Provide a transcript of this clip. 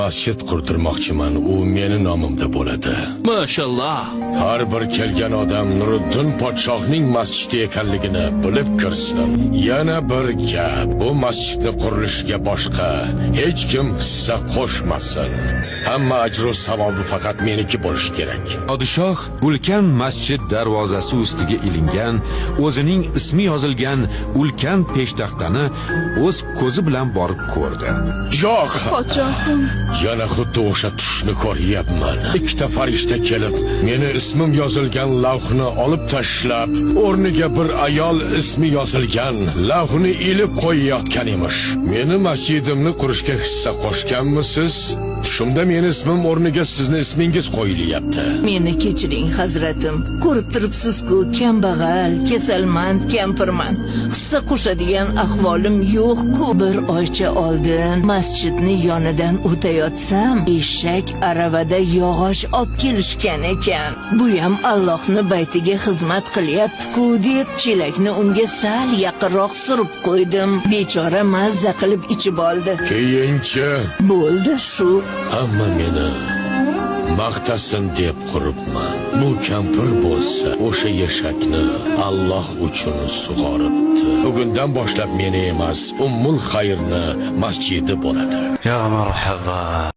Masjid qurdirmoqchiman, u meni nomimda bo'ladi. Mashallah. Har bir kelgan odam Nuriddin podshohning masjidi ekanligini bilib kirsin. Yana bir gap, bu masjidni qurilishiga boshqa hech kim hissa qo'shmasin. Hamma ajr va savobi faqat meniki bo'lishi kerak. Podshoh ulkan masjid darvozasi ustiga ilingan, o'zining ismi yozilgan ulkan peshtaxtani o'z ko'zi bilan borib ko'rdi. Yo'q. Podshohim. Yana xuddi o'sha tushni ko'ryapman. Ikkita farishta kelib, meni ismim yozilgan lavhni olib tashlab, o'rniga bir ayol ismi yozilgan lavhni ilib qo'yayotgan emish. Meni masjidimni qurishga hissa qo'shganmisiz? Tushimda meni ismim o'rniga sizni ismingiz qo'yilyapti. Meni kechiring hazratim. Ko'rib turibsiz-ku, kambag'al, kasalmand kampirman. Hissa qo'shadigan ahvolim yo'q-ku. Bir oycha oldin masjidni yonidan o'tayotsam, eshak aravada yog'och olib kelishgan ekan. Bu ham Allohning baytiga xizmat qilyapti-ku deb chelakni unga sal yaqinroq surib qo'ydim. Bechora mazza qilib ichib oldi. Keyinchi Bo'ldi shu. hamma meni maqtasin deb quribman. Bu kampir bo'lsa, o'sha eshakni Alloh uchun sug'oribdi. Bugundan boshlab meni emas, Ummul Xayrni masjidi bo'ladi. Ya marhaba.